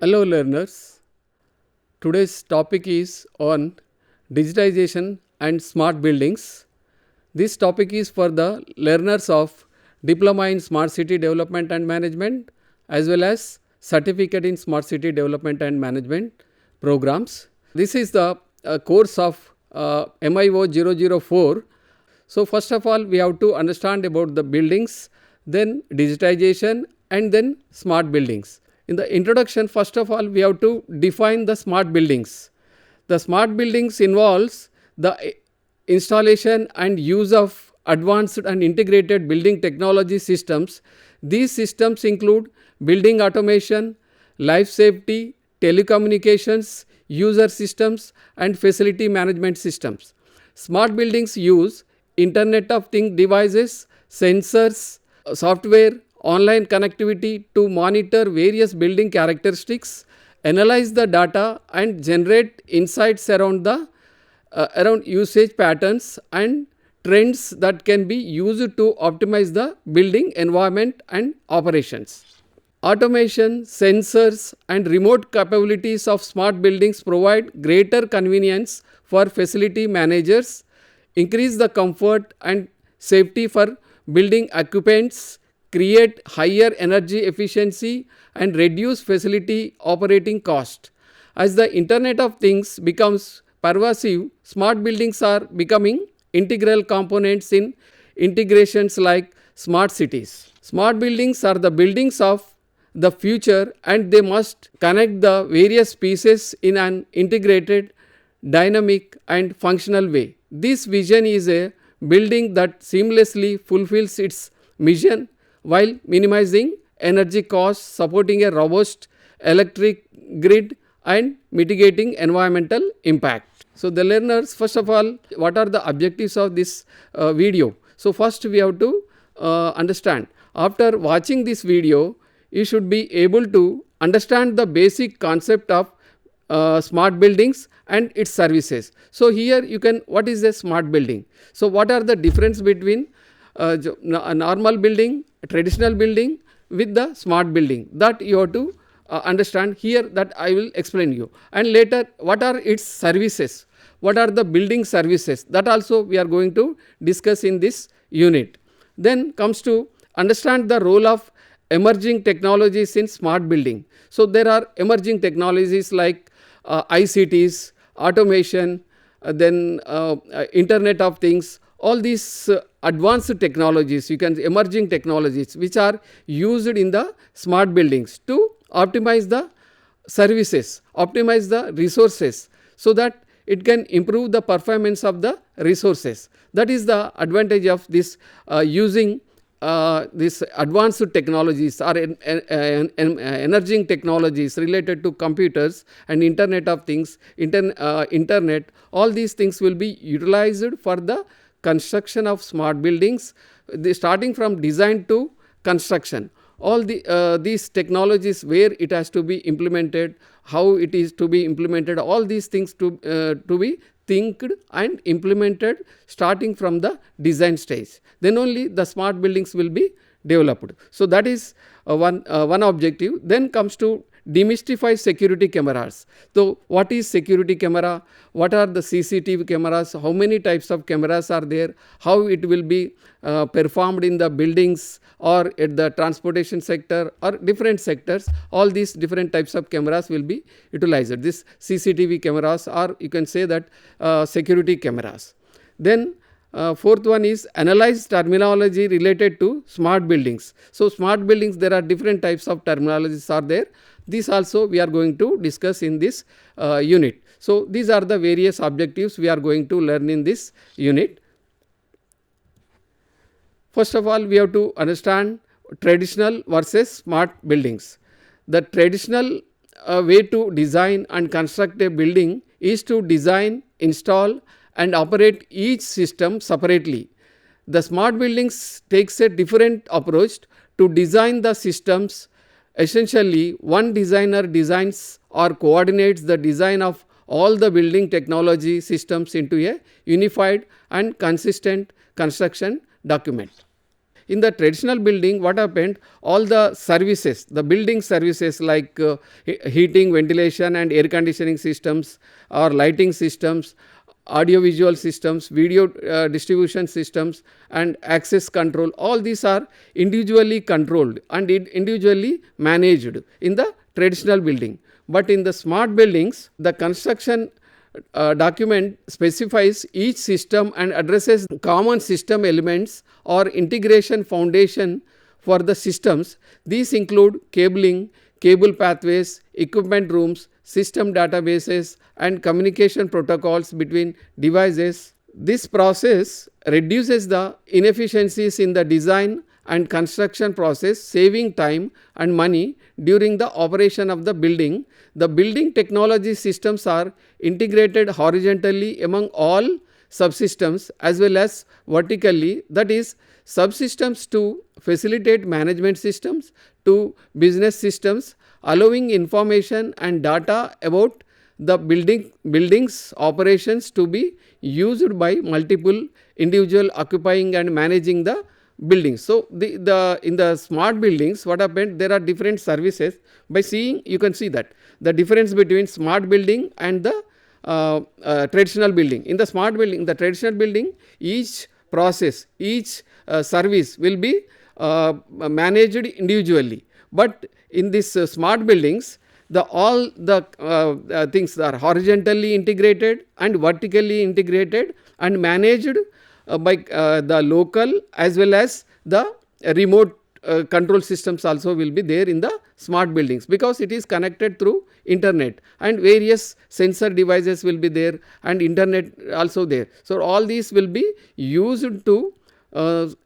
Hello learners, today's topic is on digitization and smart buildings. This topic is for the learners of Diploma in Smart City Development and Management as well as Certificate in Smart City Development and Management programs. This is the course of MIO 004. So, first of all we have to understand about the buildings, then digitization and then smart buildings. In the introduction, first of all we have to define the smart buildings. The smart buildings involves the installation and use of advanced and integrated building technology systems. These systems include building automation, life safety, telecommunications, user systems and facility management systems. Smart buildings use Internet of Things devices, sensors, software, online connectivity to monitor various building characteristics, analyze the data and generate insights around usage patterns and trends that can be used to optimize the building environment and operations. Automation, sensors and remote capabilities of smart buildings provide greater convenience for facility managers, increase the comfort and safety for building occupants, create higher energy efficiency and reduce facility operating cost. As the Internet of Things becomes pervasive, smart buildings are becoming integral components in integrations like smart cities. Smart buildings are the buildings of the future and they must connect the various pieces in an integrated, dynamic and functional way. This vision is a building that seamlessly fulfills its mission while minimizing energy costs, supporting a robust electric grid and mitigating environmental impact. So, the learners, first of all, what are the objectives of this video? So, first we have to understand, after watching this video you should be able to understand the basic concept of smart buildings and its services. So, here you can, what is a smart building? So, what are the difference between a normal building, a traditional building with the smart building, that you have to understand here, that I will explain you, and later what are its services, what are the building services, that also we are going to discuss in this unit. Then comes to understand the role of emerging technologies in smart building. So, there are emerging technologies like ICTs, automation, then Internet of Things, all these advanced technologies, you can emerging technologies which are used in the smart buildings to optimize the services, optimize the resources, so that it can improve the performance of the resources. That is the advantage of this using these advanced technologies or emerging technologies related to computers and Internet of Things, internet, all these things will be utilized for the construction of smart buildings, starting from design to construction. All these technologies, where it has to be implemented, how it is to be implemented, all these things to be thinked and implemented starting from the design stage. Then only the smart buildings will be developed. So, that is one objective. Then comes to demystify security cameras. So, what is security camera? What are the CCTV cameras? How many types of cameras are there? How it will be performed in the buildings or at the transportation sector or different sectors? All these different types of cameras will be utilized. This CCTV cameras, or you can say that security cameras. Then fourth one is analyze terminology related to smart buildings. So, smart buildings, there are different types of terminologies are there. These also we are going to discuss in this unit. So, these are the various objectives we are going to learn in this unit. First of all, we have to understand traditional versus smart buildings. The traditional way to design and construct a building is to design, install and operate each system separately. The smart buildings takes a different approach to design the systems. Essentially, one designer designs or coordinates the design of all the building technology systems into a unified and consistent construction document. In the traditional building, what happened, all the services, the building services like heating, ventilation and air conditioning systems or lighting systems, audio-visual systems, video distribution systems and access control, all these are individually controlled and individually managed in the traditional building. But in the smart buildings, the construction document specifies each system and addresses common system elements or integration foundation for the systems. These include cabling, cable pathways, equipment rooms, system databases and communication protocols between devices. This process reduces the inefficiencies in the design and construction process, saving time and money during the operation of the building. The building technology systems are integrated horizontally among all subsystems as well as vertically, that is subsystems to facilitate management systems to business systems, allowing information and data about the building's operations to be used by multiple individual occupying and managing the buildings. So, in the smart buildings, what happened, there are different services. By seeing, you can see that the difference between smart building and the traditional building. In the smart building, the traditional building, each process, each service will be managed individually. But in this smart buildings, all the things are horizontally integrated and vertically integrated and managed by the local as well as the remote control systems also will be there in the smart buildings, because it is connected through internet and various sensor devices will be there and internet also there. So, all these will be used to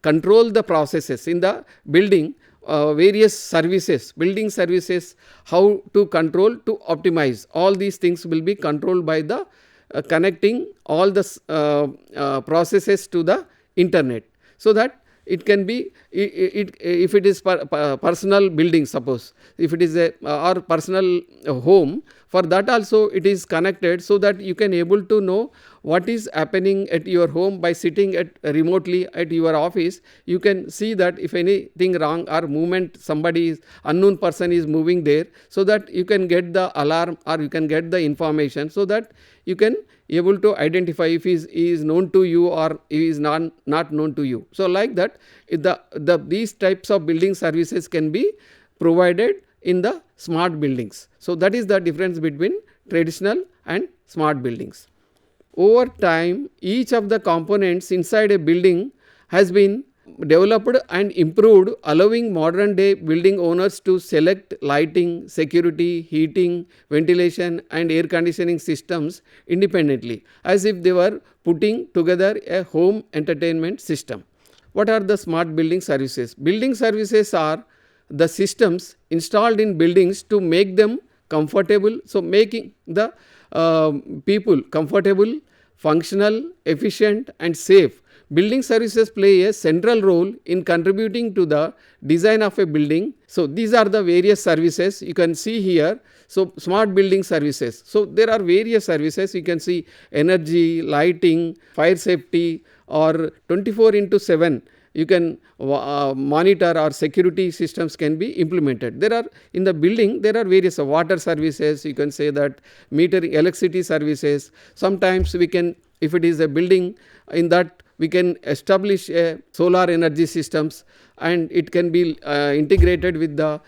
control the processes in the building, various services, building services, how to control, to optimize, all these things will be controlled by the connecting all the processes to the internet. So, that it can be if it is personal building, suppose if it is a or personal home, for that also it is connected, so that you can able to know what is happening at your home by sitting at remotely at your office. You can see that if anything wrong or movement, somebody is unknown person is moving there, so that you can get the alarm or you can get the information, so that you can able to identify if he is known to you or he is not known to you. So, like that these types of building services can be provided in the smart buildings. So, that is the difference between traditional and smart buildings. Over time, each of the components inside a building has been developed and improved, allowing modern day building owners to select lighting, security, heating, ventilation and air conditioning systems independently, as if they were putting together a home entertainment system. What are the smart building services? Building services are the systems installed in buildings to make them comfortable. So, making the people comfortable, functional, efficient and safe. Building services play a central role in contributing to the design of a building. So, these are the various services you can see here. So, smart building services. So, there are various services, you can see energy, lighting, fire safety or 24/7 you can monitor or security systems can be implemented. There are in the building, there are various water services, you can say that metering, electricity services. Sometimes we can, if it is a building, in that we can establish a solar energy systems and it can be integrated with the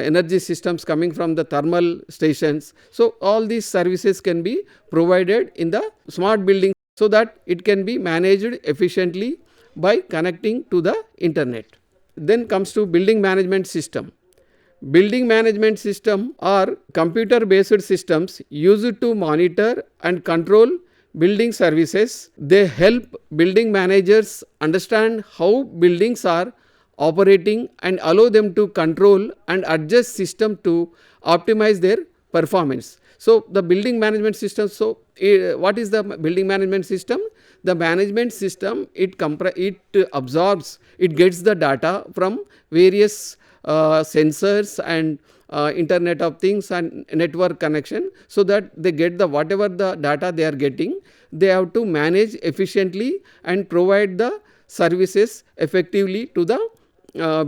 energy systems coming from the thermal stations. So, all these services can be provided in the smart building, so that it can be managed efficiently by connecting to the internet. Then comes to building management system. Building management system are computer based systems used to monitor and control building services. They help building managers understand how buildings are operating and allow them to control and adjust system to optimize their performance. So, the building management system, so what is the building management system? The management system, it absorbs, it gets the data from various sensors and internet of things and network connection, so that they get the whatever the data they are getting, they have to manage efficiently and provide the services effectively to the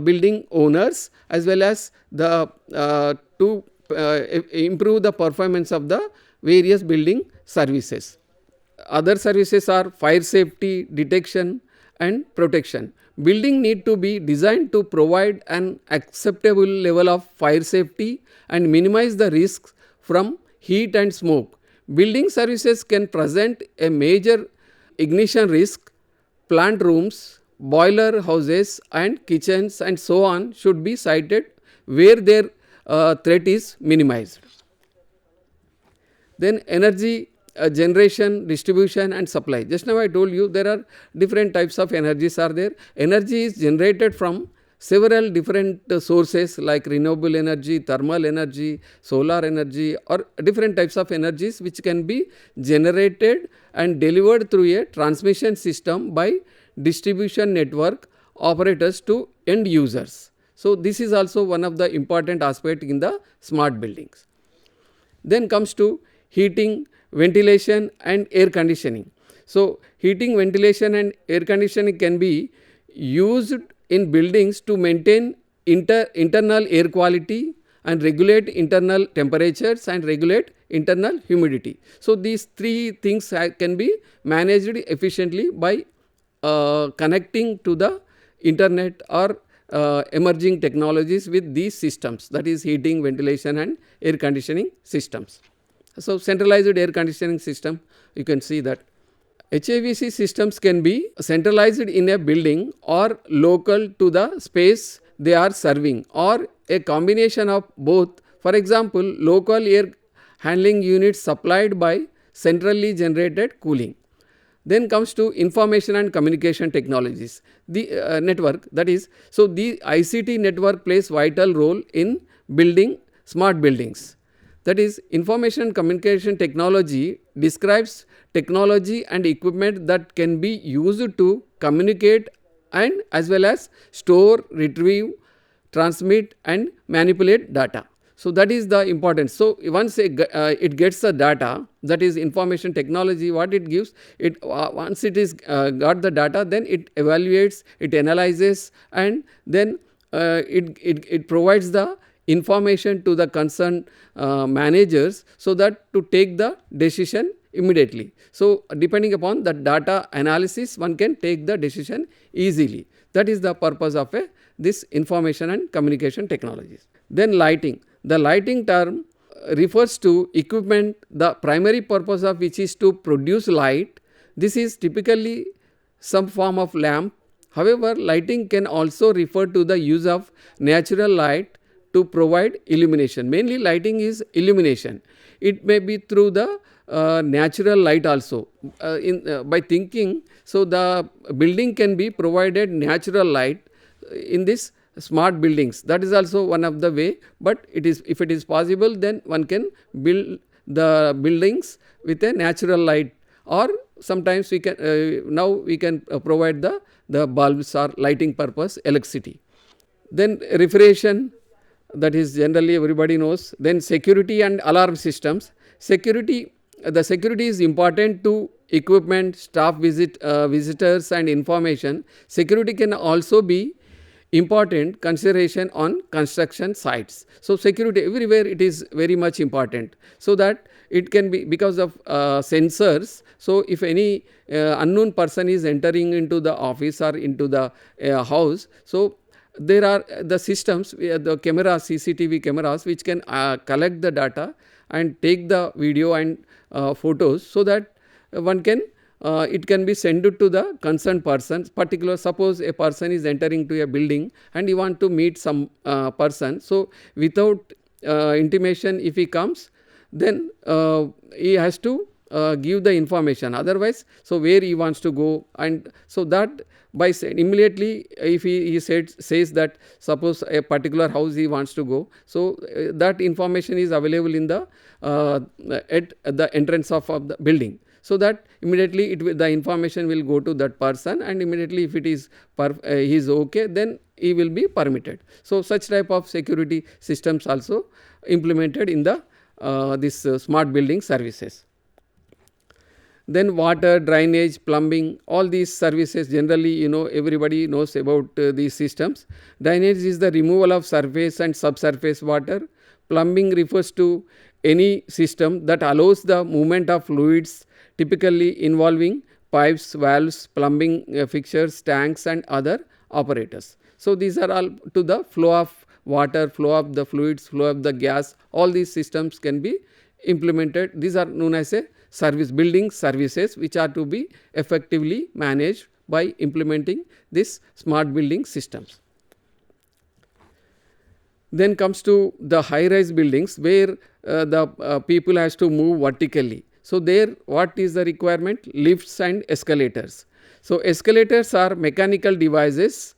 building owners, as well as the to improve the performance of the various building services. Other services are fire safety, detection and protection. Building need to be designed to provide an acceptable level of fire safety and minimize the risks from heat and smoke. Building services can present a major ignition risk. Plant rooms, boiler houses and kitchens and so on should be sited where their threat is minimized. Then energy generation, distribution and supply. Just now I told you there are different types of energies are there. Energy is generated from several different sources like renewable energy, thermal energy, solar energy, or different types of energies which can be generated and delivered through a transmission system by distribution network operators to end users. So, this is also one of the important aspect in the smart buildings. Then comes to heating, ventilation and air conditioning. So, heating, ventilation and air conditioning can be used in buildings to maintain internal air quality and regulate internal temperatures and regulate internal humidity. So, these three things can be managed efficiently by connecting to the internet or emerging technologies with these systems, that is heating, ventilation and air conditioning systems. So, centralized air conditioning system, you can see that HVAC systems can be centralized in a building or local to the space they are serving, or a combination of both. For example, local air handling units supplied by centrally generated cooling. Then comes to information and communication technologies, the network, that is, so the ICT network plays vital role in building smart buildings. That is, information and communication technology describes technology and equipment that can be used to communicate and as well as store, retrieve, transmit and manipulate data. So, that is the importance. So, once it gets the data, that is information technology, what it gives, it once it is got the data, then it evaluates, it analyzes and then it provides the information to the concerned managers, so that to take the decision immediately. So, depending upon the data analysis, one can take the decision easily. That is the purpose of this information and communication technologies. Then lighting. The lighting term refers to equipment, the primary purpose of which is to produce light. This is typically some form of lamp. However, lighting can also refer to the use of natural light to provide illumination. Mainly lighting is illumination. It may be through the natural light also. By thinking, so the building can be provided natural light in this smart buildings. That is also one of the way, but it is, if it is possible, then one can build the buildings with a natural light, or sometimes we can now we can provide the bulbs or lighting purpose electricity. Then refrigeration, that is generally everybody knows. Then security and alarm systems. Security, the security is important to equipment, staff visitors and information. Security can also be important consideration on construction sites. So, security everywhere it is very much important, so that it can be because of sensors. So, if any unknown person is entering into the office or into the house, so there are the systems, the cameras, CCTV cameras which can collect the data and take the video and photos, so that one can it can be sent to the concerned person. Particular, suppose a person is entering to a building and you want to meet some person. So, without intimation if he comes, then he has to give the information, otherwise, so where he wants to go, and so that by immediately if he says that suppose a particular house he wants to go, so that information is available in the at the entrance of the building. So, that immediately the information will go to that person, and immediately if it is he is okay, then he will be permitted. So, such type of security systems also implemented in the this smart building services. Then water, drainage, plumbing, all these services generally everybody knows about these systems. Drainage is the removal of surface and subsurface water. Plumbing refers to any system that allows the movement of fluids, typically involving pipes, valves, plumbing fixtures, tanks and other operators. So, these are all to the flow of water, flow of the fluids, flow of the gas, all these systems can be implemented. These are known as a building services, which are to be effectively managed by implementing this smart building systems. Then comes to the high rise buildings, where the people has to move vertically. So, there what is the requirement? Lifts and escalators. So, escalators are mechanical devices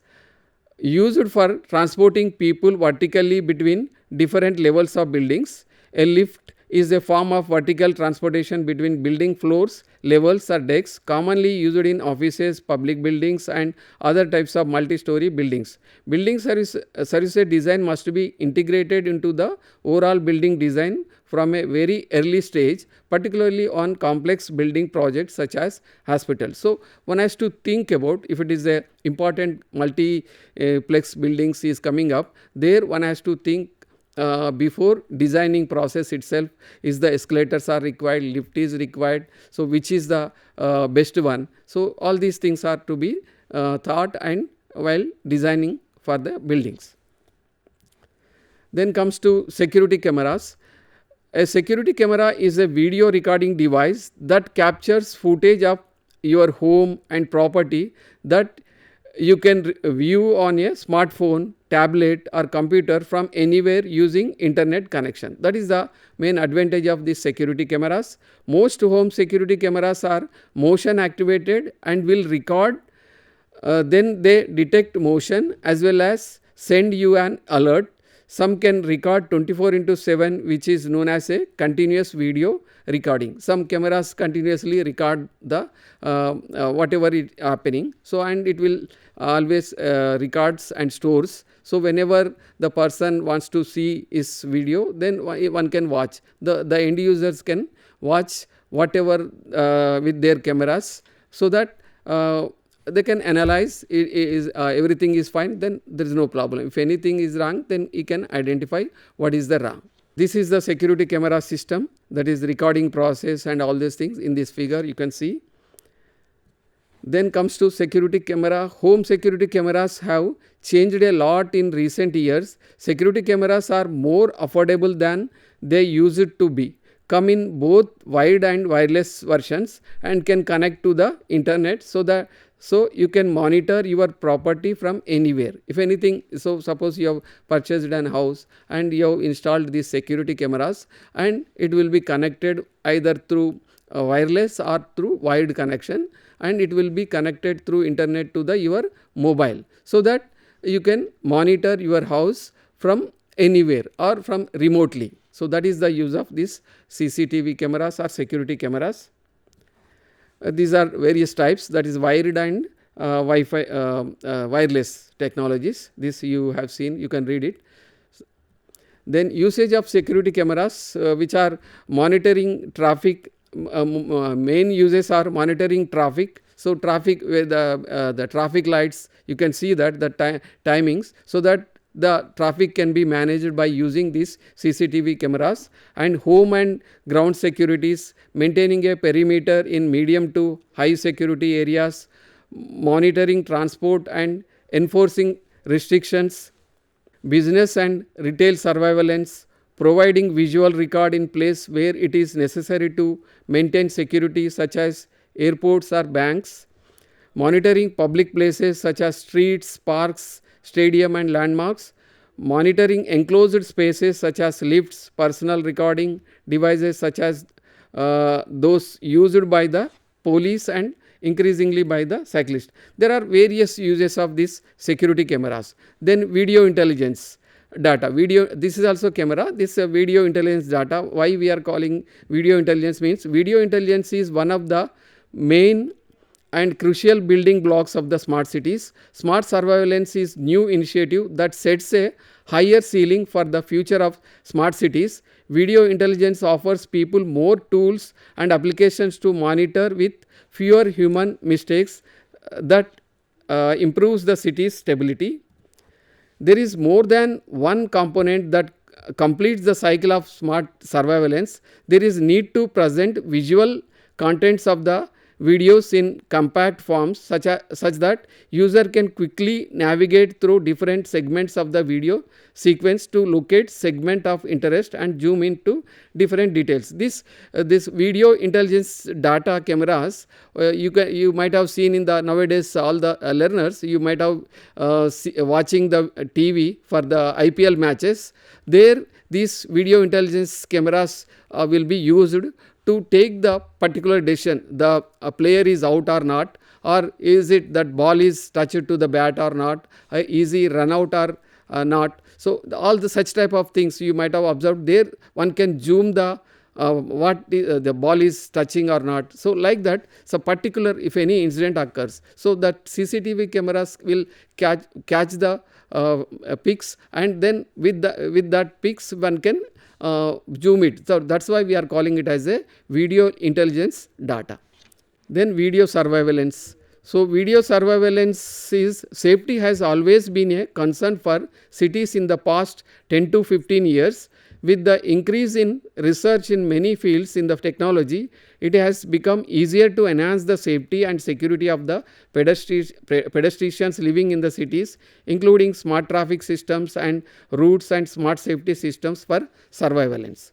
used for transporting people vertically between different levels of buildings. A lift is a form of vertical transportation between building floors, levels or decks, commonly used in offices, public buildings and other types of multi-story buildings. Building services design must be integrated into the overall building design from a very early stage, particularly on complex building projects such as hospitals. So, one has to think about, if it is a important multiplex buildings is coming up, there one has to think before designing process itself, is the escalators are required, lift is required. So, which is the best one. So, all these things are to be thought and while designing for the buildings. Then comes to security cameras. A security camera is a video recording device that captures footage of your home and property that you can view on a smartphone, tablet or computer from anywhere using internet connection. That is the main advantage of these security cameras. Most home security cameras are motion activated and will record, then they detect motion as well as send you an alert. Some can record 24/7, which is known as a continuous video recording. Some cameras continuously record the whatever is happening. So, and it will always records and stores. So, whenever the person wants to see his video, then one can watch. The end users can watch whatever with their cameras, so that they can analyze everything is fine, then there is no problem. If anything is wrong, then you can identify what is the wrong. This is the security camera system, that is recording process and all these things. In this figure you can see. Then comes to security camera. Home security cameras have changed a lot in recent years. Security cameras are more affordable than they used to be. Come in both wired and wireless versions and can connect to the internet, so you can monitor your property from anywhere. If anything, so suppose you have purchased an house and you have installed these security cameras, and it will be connected either through wireless or through wired connection, and it will be connected through internet to your mobile, so that you can monitor your house from anywhere or from remotely. So, that is the use of these CCTV cameras or security cameras. These are various types, that is wired and Wi-Fi wireless technologies. This you have seen, you can read it. Then usage of security cameras which are monitoring traffic. Main uses are monitoring traffic. So, traffic with the traffic lights, you can see that the timings, so that the traffic can be managed by using these CCTV cameras. And home and ground securities, maintaining a perimeter in medium to high security areas, monitoring transport and enforcing restrictions, business and retail surveillance, providing visual record in place where it is necessary to maintain security, such as airports or banks, monitoring public places such as streets, parks, stadium and landmarks, monitoring enclosed spaces such as lifts, personal recording devices such as those used by the police and increasingly by the cyclist. There are various uses of these security cameras. Then video intelligence data. This is also camera, this video intelligence data. Why we are calling video intelligence means, video intelligence is one of the main and crucial building blocks of the smart cities. Smart surveillance is new initiative that sets a higher ceiling for the future of smart cities. Video intelligence offers people more tools and applications to monitor with fewer human mistakes that improves the city's stability. There is more than one component that completes the cycle of smart surveillance. There is need to present visual contents of the videos in compact forms such that user can quickly navigate through different segments of the video sequence to locate segment of interest and zoom into different details. This video intelligence data cameras, you might have seen in the nowadays all the learners, you might have watching the TV for the IPL matches. There these video intelligence cameras will be used to take the particular decision, the player is out or not, or is it that ball is touched to the bat or not, is he run out or not. So, all the such type of things you might have observed there, one can zoom the the ball is touching or not. So, like that, so particular if any incident occurs, so that CCTV cameras will catch the pics, and then with that pics one can zoom it. So, that is why we are calling it as a video intelligence data. Then video surveillance. So, video surveillance is safety has always been a concern for cities in the past 10 to 15 years. With the increase in research in many fields in the technology, it has become easier to enhance the safety and security of the pedestrians living in the cities, including smart traffic systems and routes and smart safety systems for surveillance.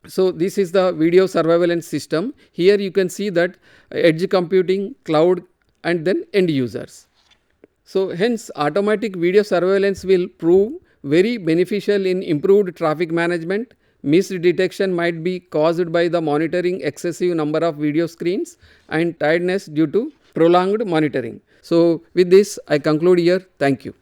So, this is the video surveillance system. Here you can see that edge computing, cloud, and then end users. So, hence automatic video surveillance will prove very beneficial in improved traffic management. Missed detection might be caused by the monitoring excessive number of video screens and tiredness due to prolonged monitoring. So, with this I conclude here. Thank you.